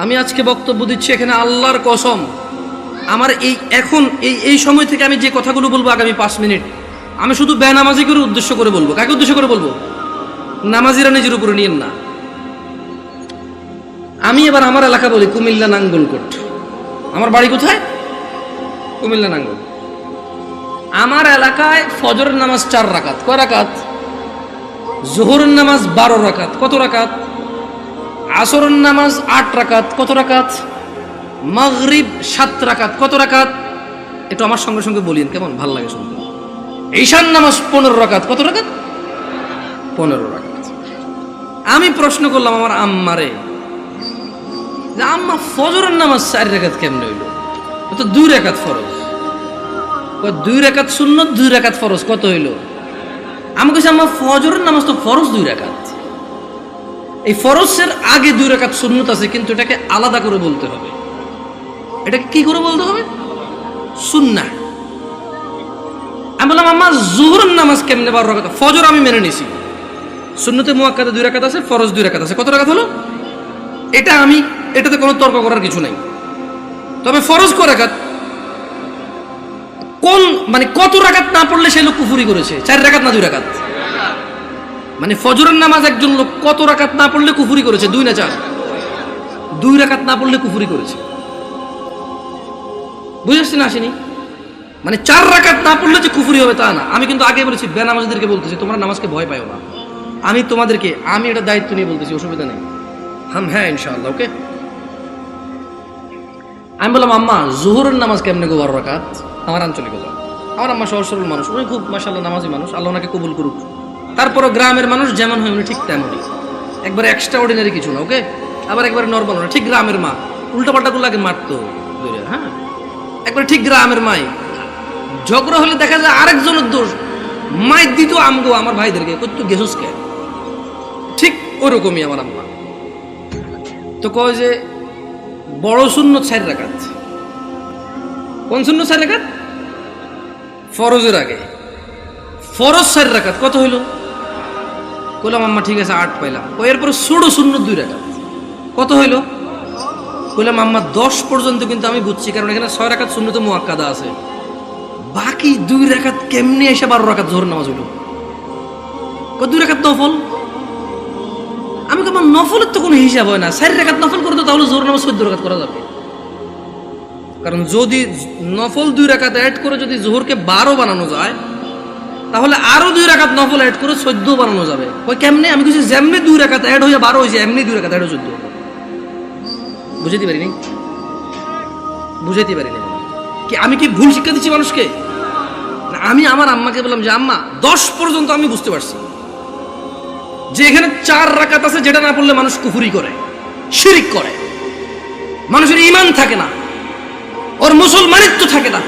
আমি আজকে বক্তব্য দিচ্ছি এখানে আল্লাহর কসম, আমার এই সময় থেকে আমি যে কথাগুলো বলবো আগামী 5 মিনিট, আমি শুধু বেনামাজিকে উদ্দেশ্য করে বলবো। কাকে উদ্দেশ্য করে বলবো? নামাজিরা নিজের উপরে নিয়েন না। আমি এবার আমার এলাকা বলি, কুমিল্লা নাঙ্গলকোট। আমার বাড়ি কোথায়? কুমিল্লা নাঙ্গল। আমার এলাকায় ফজরের নামাজ 4 রাকাত। কয় রাকাত? জোহরের নামাজ 12 রাকাত। কত রাকাত? আসরের নামাজ 8 রাকাত। কত রাকাত? মাগরিব 7 রাকাত। কত রাকাত? একটু আমার সঙ্গে সঙ্গে বলিন, কেমন ভাল লাগে শুনতে। ঈশার নামাজ 15 রাকাত। কত রাকাত? 15 রাকাত। আমি প্রশ্ন করলাম আমার আম্মারে, যে আম্মা ফজরের নামাজ 4 রাকাত কেমনে হইল? তো 2 রাকাত ফরজ। 2 রাকাত সুন্নত, 2 রাকাত ফরজ। কত হইল? আমি কইছি আম্মা ফজরের নামাজ তো ফরজ 2 রাকাত। এই ফরজের আগে 2 রাকাত সুন্নত আছে, কিন্তু এটাকে আলাদা করে বলতে হবে। এটাকে কি করে বলতে হবে? সুন্নাহ। আমি বললাম আম্মা জোহরের নামাজ কেমনে 12 রাকাত? ফজর আমি মেনে নিছি, সুন্নতে মুআক্কাদা 2 রাকাত আছে, ফরজ 2 রাকাত আছে। কত রাকাত হলো? এটাতে কোনো তর্ক করার কিছু নাই। তবে ফরজ কয় রাকাত? মানে কত রাকাত না পড়লে সে লোক কুফরি করেছে? 4 রাকাত না 2 রাকাত? মানে ফজরের নামাজ একজন লোক কত রাকাত না পড়লে কুফরি করেছে? 2 না 4? 2 রাকাত না পড়লে কুফরি করেছে। বুঝেছি না? আসেনি? মানে 4 রাকাত না পড়লে যে কুফরি হবে তা না। আমি কিন্তু আগে বলেছি, বেনামাজিদেরকে বলতেছি, তোমরা নামাজকে ভয় পাও না। আমি এটা দায়িত্ব নিয়ে বলতেছি, অসুবিধা নেই। হ্যাঁ ইনশাআল্লাহ, ওকে। আমি বললাম আম্মা জোহরের নামাজ কেমনে গো 12 রাকাত? আমার আঞ্চলিক বললাম। আমার আম্মা সহজ সরল মানুষ, উনি খুব মাশাআল্লাহ নামাজি মানুষ, আল্লাহ ওনাকে কবুল করুক। তারপরও গ্রামের মানুষ যেমন হয় উনি ঠিক তেমনই, একবারে এক্সট্রা অর্ডিনারি কিছু না, ওকে। আবার একবারে নরমাল না, ঠিক গ্রামের মা। উল্টাপাল্টা গুলো আগে মারতো, হ্যাঁ, একবারে ঠিক গ্রামের মাই। ঝগড়া হলে দেখা যায় আরেকজনের দোষ, মাইর দিত আমগো আমার ভাইদেরকে, কত গেছস কে, ঠিক ওরকমই আমার আম্মা। তো কয় যে বড় সুন্নত 4 রাকাত। কোন সুন্নত 4 রাকাত? ফরজের আগে। ফরজ 4 রাকাত। কত হইল? কইলাম আম্মা ঠিক আছে 8 পাইলাম। এরপর ছোট সুন্নত 2 রাকাত। কত হইল? কইলাম আম্মা 10 পর্যন্ত কিন্তু আমি বুঝছি, কারণ এখানে 6 রাকাত সুন্নতে মুআক্কাদা আছে। বাকি 2 রাকাত কেমনে এসে 12 রাকাত জোহর নামাজ হইল? 2 রাকাত নফল। আমি আমার নফলের তো কোনো হিসাব হয় না। 4 রাকাত নফল করে তো তাহলে জোহর নামাজ 14 রাকাত করা যাবে। কারণ যদি নফল 2 রাকাত অ্যাড করে যদি জোহরকে 12 বানানো যায়, তাহলে আরো 2 রাকাত নফল অ্যাড করে 14 বানানো যাবে। ওই কেমনে? আমি কিছু যেমনি 2 রাকাত অ্যাড হয়ে 12 হয়েছে, এমনি 2 রাকাত অ্যাড হয়ে 14। বুঝাইতে পারিনি? কি আমি কি ভুল শিক্ষা দিচ্ছি মানুষকে? আমি আমার আম্মাকে বললাম যে আম্মা 10 পর্যন্ত আমি বুঝতে পারছি যে এখানে 4 রাকাত আছে, যেটা না পড়লে মানুষ কুফরি করে, শিরিক করে, মানুষের ঈমান থাকে না, ওর মুসলমানিত্ব থাকে না।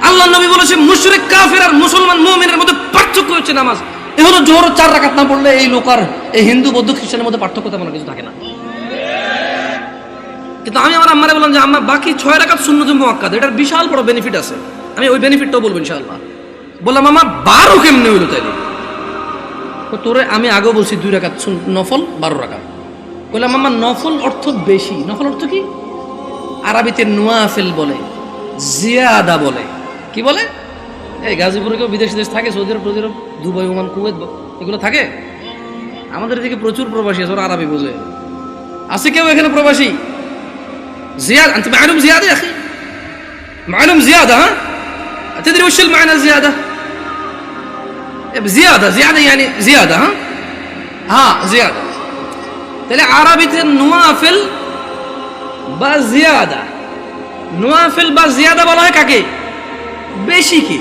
আল্লাহ নবী বলেছে মুশরিক কাফের আর মুসলমান মুমিনের মধ্যে পার্থক্য হচ্ছে নামাজ। এ হলো জোহর 4 রাকাত না পড়লে এই লোক আর এই হিন্দু বৌদ্ধ খ্রিস্টানের মধ্যে পার্থক্য তেমন কিছু থাকে না। কিন্তু আমি আমার আম্মারে বললাম যে আম্মা বাকি 6 রাকাত সুন্নতে মুআক্কাদা, এটার বিশাল বড় বেনিফিট আছে, আমি ওই বেনিফিটটাও বলবো ইনশাআল্লাহ। বললাম আম্মা 12 কেমনে হইলো তাইলে? তোরে আমি আগেও বলছি 2 রাকাত নফল 12 রাকাত। বললাম আম্মা নফল অর্থ বেশি। নফল অর্থ কি? আরবিতে নওয়াফিল বলে, জিয়াদা বলে। কি বলে? এই গাজীপুরে কেউ বিদেশ থাকে, সৌদি আরব, দুবাই, ওমান, কুয়েত, এগুলো থাকে। আমাদের এদিকে প্রচুর প্রবাসী আছে, ওরা আরবি বোঝে। আছে কেউ এখানে প্রবাসী? زيادة أنت معلوم زيادة يا أخي، معلوم زيادة، ها تدري وش المعنى زيادة؟ زيادة يعني زيادة، ها زيادة. তাহলে আরবিতে নওয়াফিল বা জিয়াদা, নওয়াফিল বা জিয়াদা বলা হয় কাকে? বেশি কি।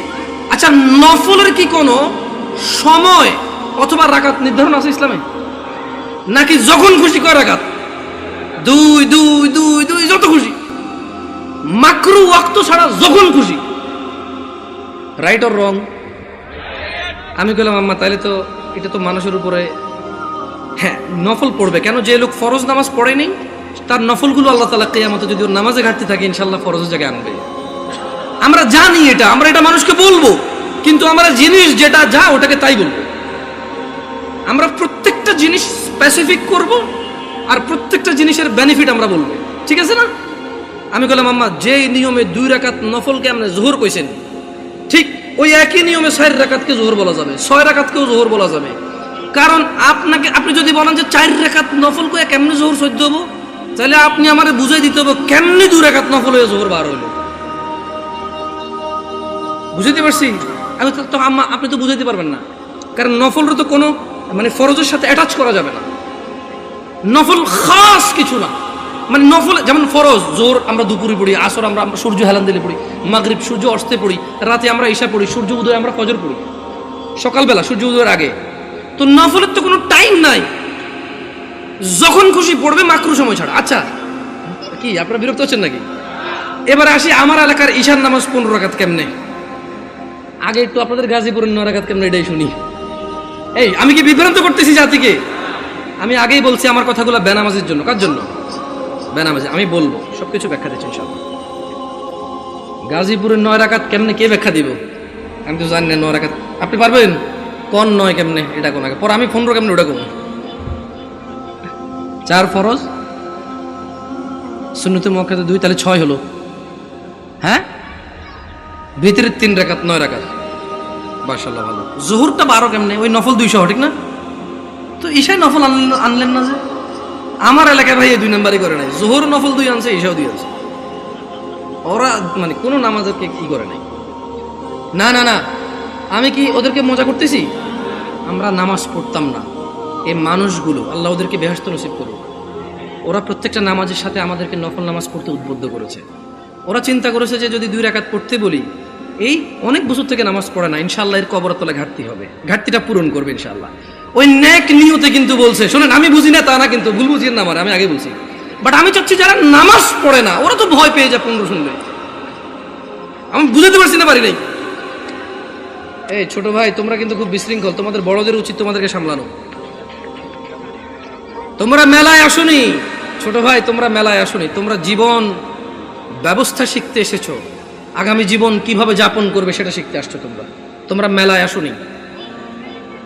আচ্ছা, নফলের কি কোনো সময় অথবা রাকাত নির্ধারণ আছে ইসলামে? নাকি যখন খুশি কয় রাকাত? 2 যত খুশি, মাকরু ওয়াক্ত ছাড়া যখন খুশি। Right or wrong? আমি বললাম আম্মা তাহলে তো এটা তো মানুষের উপরে, হ্যাঁ নফল পড়বে কেন? যে লোক ফরজ নামাজ পড়েনি তার নফলগুলো আল্লাহ তাআলা কিয়ামতে যদি ওর নামাজে ঘাটতি থাকে ইনশাআল্লাহ ফরজের জায়গায় আনবে। আমরা জানি এটা, আমরা এটা মানুষকে বলবো, কিন্তু আমরা জিনিস যেটা ওটাকে তাই বলবো। আমরা প্রত্যেকটা জিনিস স্পেসিফিক করব, আর প্রত্যেকটা জিনিসের বেনিফিট আমরা বলবো, ঠিক আছে না? আমি বললাম আম্মা যে নিয়মে 2 রাকাত নফলকে আপনি জোহর কইছেন, ঠিক ওই একই নিয়মে 4 রাকাতকে জোহর বলা যাবে, 6 রাকাতকেও জোহর বলা যাবে। কারণ আপনি যদি বলেন যে 4 রাকাত নফল কয়ে কেমনে জোহর সহ্য হবো, তাহলে আপনি আমারে বুঝাই দিতে হবে কেমনি 2 রাকাত নফল হয়ে জোহর বার হইল। বুঝাইতে পারছি? আমি তো আম্মা আপনি তো বুঝাইতে পারবেন না, কারণ নফলের তো কোনো মানে ফরজের সাথে অ্যাটাচ করা যাবে না। নফল খাস কিছু না, মানে নফল যেমন ফরজ জোর আমরা দুপুরে পড়ি, আসর আমরা সূর্য হেলান দিলে পড়ি, মাগরিব সূর্য অস্তে পড়ি, রাতে আমরা ঈশা পড়ি, সূর্য উদয় আমরা ফজর পড়ি, সকালবেলা সূর্য উদয়ের আগে। তো নফলের তো কোনো টাইম নাই, যখন খুশি পড়বে মাকরু সময় ছাড়া। আচ্ছা কি আপনারা বিরক্ত হচ্ছেন নাকি? এবার আসি আমার এলাকার ঈশার নামাজ 15 রাকাত কেমনে। আগে একটু আপনাদের গাজীপুরের 9 রাকাত কেমনে এটাই শুনি। এই আমি কি বিভ্রান্ত করতেছি জাতিকে? আমি আগেই বলছি আমার কথাগুলো বেনামাজের জন্য। কার জন্য? বেনামাজি। আমি বলবো সবকিছু ব্যাখ্যা দিচ্ছি ইনশাআল্লাহ। গাজীপুরের 9 রাকাত কেমনে কে ব্যাখ্যা দিব? আমি তো জানি না 9 রাকাত। আপনি পারবেন কোন 9 কেমনে এটা কোন আগে, পরে আমি 15 কেমনে ওটা কোন। 4 ফরজ, সুন্নতে মুআক্কাদা 2, তাহলে 6 হলো। হ্যাঁ, ভিতরের 3 রাকাত 9 রাকাত। মাশাআল্লাহ ভালো। জোহরটা 12 কেমনে? ওই নফল 200 ঠিক না? তো ঈশায় নফল আনলেন না যে? আমার এলাকায় ভাই এই 2 নাম্বারই করে নাই, জোহর নফল 2 আনছে, ঈশাও 2 আনছে। ওরা মানে কোনো নামাজকে কি করে নাই। না না না, আমি কি ওদেরকে মজা করতেছি? আমরা নামাজ পড়তাম না, এই মানুষগুলো আল্লাহ ওদেরকে বেহেশত নসিব করুক, ওরা প্রত্যেকটা নামাজের সাথে আমাদেরকে নফল নামাজ পড়তে উদ্বুদ্ধ করেছে। ওরা চিন্তা করেছে যে যদি 2 রাকাত পড়তে বলি, এই অনেক বছর থেকে নামাজ পড়ে না, ইনশাআল্লাহ এর কবরের তলায় ঘাটতি হবে, ঘাটতিটা পূরণ করবে ইনশাআল্লাহ। ওই নেক নিয়তে কিন্তু বলছে। শোনেন, আমি বুঝি না তা না, কিন্তু ভুল বুঝিয়েন না আমার, আমি আগে বলছি। বাট আমি চাচ্ছি যারা নামাজ পড়ে না ওরা তো ভয় পেয়ে যায় 15 শুনলে। আমি বুঝাতে পারছি না, পারি নাই। এই ছোট ভাই তোমরা কিন্তু খুব বিশৃঙ্খল, তোমাদের বড়দের উচিত তোমাদেরকে সামলানো। তোমরা মেলায় আসোনি ছোট ভাই, তোমরা মেলায় আসোনি, তোমরা জীবন ব্যবস্থা শিখতে এসেছো, আগামী জীবন কিভাবে যাপন করবে সেটা শিখতে আসছো। তোমরা মেলায় আসোনি।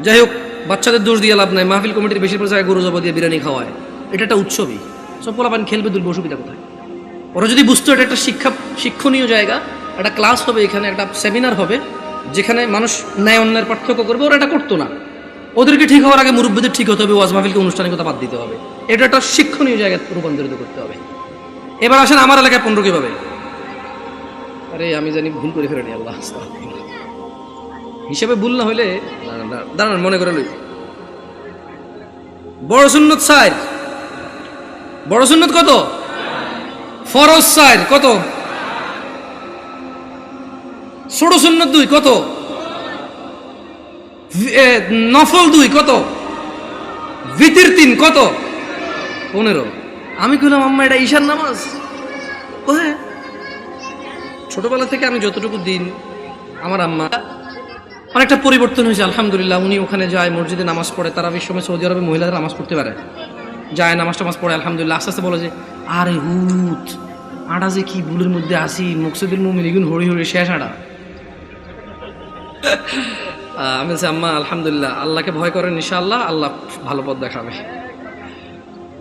যাই হোক, বাচ্চাদের দোষ দিয়ে লাভ নাই। মাহফিল কমিটির বেশিরভাগ জায়গায় গরু জবা দিয়ে বিরিয়ানি খাওয়ায়, এটা একটা উৎসবই। সব পোলাপান খেলবে, দুলবে, অসুবিধা কোথায়? ওরা যদি বুঝতো এটা একটা শিক্ষণীয় জায়গা, একটা ক্লাস হবে এখানে, একটা সেমিনার হবে যেখানে মানুষ ন্যায় অন্যায়ের পার্থক্য করবে, ওরা এটা করতো না। ওদেরকে ঠিক হওয়ার আগে মুরব্বীদের ঠিক হতে হবে, ওয়াজ মাহফিলকে আনুষ্ঠানিকতা বাদ দিতে হবে, এটা একটা শিক্ষণীয় জায়গায় রূপান্তরিত করতে হবে। এবার আসেন আমার এলাকায় 15 কিভাবে? আরে আমি জানি ভুল করে ফেলেনি, আল্লাহ হিসেবে ভুল না হইলে দাঁড়ান মনে করে লই। বড় সুন্নত 4, বড় সুন্নত কত? ফরজ 4 কত? ছোট সুন্নত 2 কত? নফল 2 কত? ভিতর 3 কত? 15। আমি কইলাম আম্মা এটা ঈশার নামাজ? ও হ্যাঁ। ছোটবেলা থেকে আমি যতটুকু দিন, আমার আম্মা অনেকটা পরিবর্তন হয়েছে আলহামদুলিল্লাহ। উনি ওখানে যায়, মসজিদে নামাজ পড়ে। তারাবির সময় সৌদি আরবে মহিলারা নামাজ পড়তে পারে, যায় নামাজ টামাজ পড়ে আলহামদুলিল্লাহ। আস্তে আস্তে বলে যে আরে হুত আটা যে কি ভুলের মধ্যে আসি, মকসুদুল মুমিন এগুন হরি হরি শেষ আটা। আমি বলছি আম্মা আলহামদুলিল্লাহ, আল্লাহকে ভয় করেন, ইনশাআল্লাহ আল্লাহ ভালো পথ দেখাবে।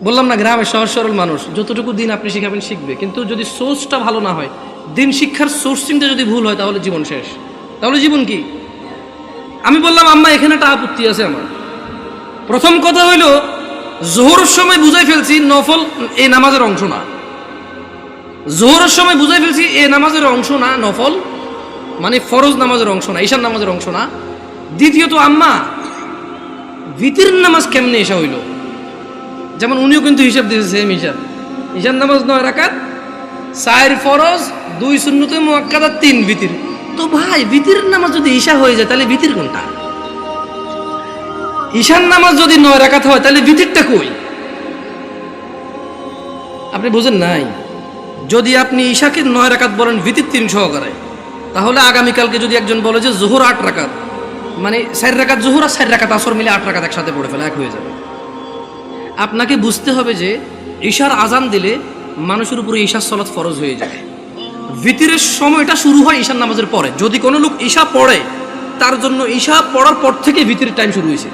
বললাম না, গ্রামের সহজ সরল মানুষ, যতটুকু দিন আপনি শিখাবেন শিখবে, কিন্তু যদি সোর্সটা ভালো না হয়, দিন শিক্ষার সোর্সিংটা যদি ভুল হয়, তাহলে জীবন শেষ। তাহলে জীবন কি? আমি বললাম আম্মা এখানে একটা আপত্তি আছে আমার। প্রথম কথা হইল, জোহরের সময় বুঝাই ফেলছি নফল এই নামাজের অংশ না। জোহরের সময় বুঝাই ফেলছি এই নামাজের অংশ না, নফল মানে ফরজ নামাজের অংশ না, ঈশার নামাজের অংশ না। দ্বিতীয়ত আম্মা ভিতর নামাজ কেমনে এসা হইল? যেমন উনিও কিন্তু হিসাব দিয়েছে সেম হিসাব। ঈশার নামাজ 9 রাকাত, 4 ফরজ, 2 সুন্নতে মুআক্কাদা, 3 ভিতর। তো ভাই ভিতর নামাজ যদি ঈশা হয়ে যায়, তাহলে ভিতর কোনটা? ঈশার নামাজ যদি 9 রাকাত হয়, তাহলে ভিতরটা কই? আপনি বুঝেন নাই? যদি আপনি ঈশাকে 9 রাকাত বলেন ভিতর 3 সহকারে, তাহলে আগামীকালকে যদি একজন বলে যে জোহর 8 রাকাত, মানে 4 রাকাত জোহর আর 4 রাকাত আসর মিলে 8 রাকাত একসাথে পড়ে ফেলে, এক হয়ে যাবে। আপনাকে বুঝতে হবে যে ঈশার আজান দিলে মানুষের উপরে ঈশার সালাত ফরজ হয়ে যায়। ভিতরের সময়টা শুরু হয় ঈশার নামাজের পরে। যদি কোনো লোক ঈশা পড়ে, তার জন্য ঈশা পড়ার পর থেকে ভিতরের টাইম শুরু হয়েছে।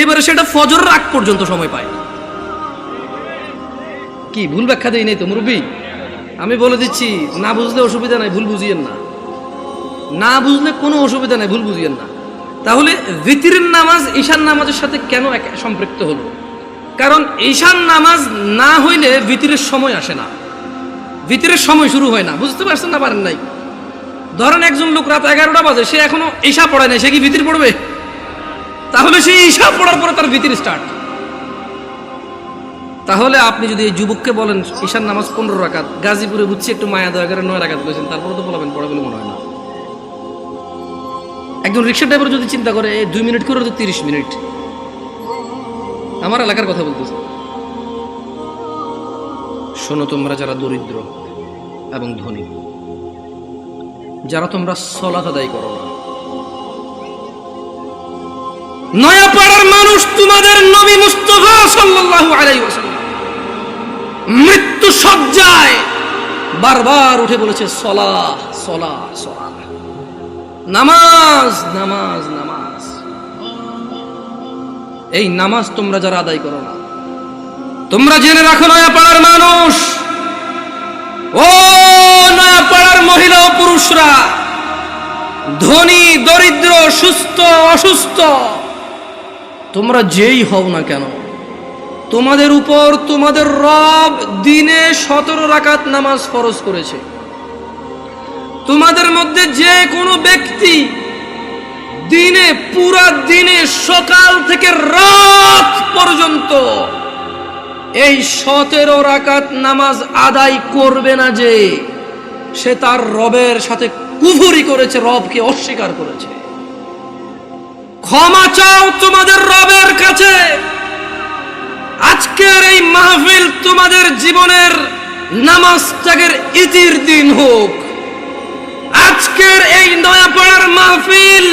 এবারে সেটা ফজরের আগ পর্যন্ত সময় পায়। কি ভুল ব্যাখ্যা দেই নাই তো মুরব্বী? আমি বলে দিচ্ছি, না বুঝলে অসুবিধা নাই, ভুল বুঝিয়েন না। না বুঝলে কোনো অসুবিধা নাই, ভুল বুঝিয়েন না। তাহলে ভিতরের নামাজ ঈশান নামাজের সাথে কেন সম্পৃক্ত হলো? কারণ ঈশান নামাজ না হইলে ভিতরের সময় আসে না, ভিতরের সময় শুরু হয় না। বুঝতে পারছেন না পারেন নাই? ধরেন একজন লোক রাত 11টা বাজে, সে এখনো ঈশা পড়ায় নাই, সে কি ভিতর পড়বে? তাহলে সে ঈশা পড়ার পরে তার ভিতর স্টার্ট। তাহলে আপনি যদি এই যুবককে বলেন ঈশান নামাজ 15 রাকাত, গাজীপুরে বুঝছি একটু মায়া দয়া করে 9 রাকাত বলেছেন, তারপরে তো বলবেন পড়া বলে মনে হয় না। একজন রিক্সা ড্রাইভার যদি চিন্তা করে 2 মিনিট করে তো 30 মিনিট। আমার এলাকার কথা বলতেছে। শোনো তোমরা যারা দরিদ্র এবং ধনী, যারা তোমরা সালাত আদায় করো না, নয়াপাড়ার মানুষ তোমাদের নবী মুস্তাফা সাল্লাল্লাহু আলাইহি ওয়াসাল্লাম মৃত্যু সজ্জায় বারবার উঠে বলেছে সালাহ সালাহ সালাহ, নামাজ নামাজ নামাজ। এই নামাজ তোমরা যারা আদায় করো না, তোমরা জেনে রাখো নয়াপাড়ার মানুষ, ও নয়াপাড়ার মহিলা ও পুরুষরা, ধনী দরিদ্র, সুস্থ অসুস্থ, তোমরা যেই হও না কেন, তোমাদের উপর তোমাদের রব দিনে 17 রাকাত নামাজ ফরজ করেছে। তোমাদের মধ্যে যে কোনো ব্যক্তি দিনে, পুরা দিনে সকাল থেকে রাত পর্যন্ত এই 17 রাকাত নামাজ আদায় করবে না, যে সে তার রবের সাথে কুফরি করেছে, রবকে অস্বীকার করেছে। ক্ষমা চাও তোমাদের রবের কাছে। আজকের এই মাহফিল তোমাদের জীবনের নামাজ ত্যাগের ইতির দিন হোক। আজকের এই নয়াপাড়ার মাহফিল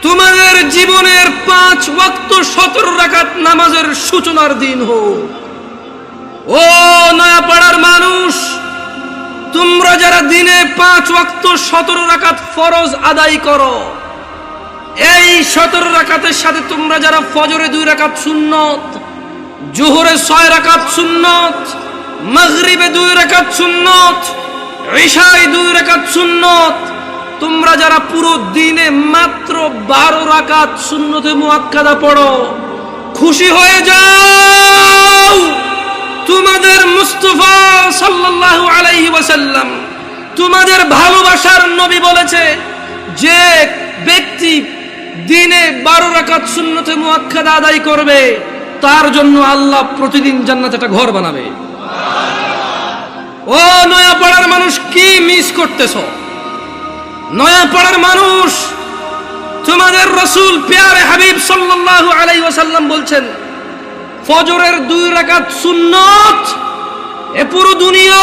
তোমাদের জীবনের 5 ওয়াক্ত 17 রাকাত নামাজের সূচনার দিন হোক। ও নয়াপাড়ার মানুষ, তোমরা যারা দিনে 5 ওয়াক্ত 17 রাকাত ফরজ আদায় করো, এই 17 রাকাতের সাথে তোমরা যারা ফজরে 2 রাকাত সুন্নত, জোহরে 6 রাকাত সুন্নত, মাগরিবে 2 রাকাত সুন্নত, ইশায় 2 রাকাত সুন্নত, তোমরা যারা পুরো দিনে মাত্র 12 রাকাত সুন্নতে মুআক্কাদা পড়ো, খুশি হয়ে যাও। তোমাদের মুস্তাফা সাল্লাল্লাহু আলাইহি ওয়াসাল্লাম, তোমাদের ভালোবাসার নবী বলেছে, যে ব্যক্তি দিনে 12 রাকাত সুন্নতে মুআক্কাদা আদায় করবে, তার জন্য আল্লাহ প্রতিদিন জান্নাতে একটা ঘর বানাবে। ও নয়াপাড়ার মানুষ, কি মিস করতেছো? নয়াপাড়ার মানুষ, তোমাদের রাসূল প্যারে হাবিব সাল্লাল্লাহু আলাইহি ওয়াসাল্লাম বলছেন, ফজরের 2 রাকাত সুন্নত এ পুরো দুনিয়া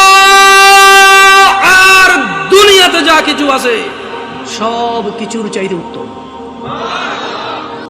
আর দুনিয়াতে যা কিছু আছে সব কিছুর চাইতে উত্তম।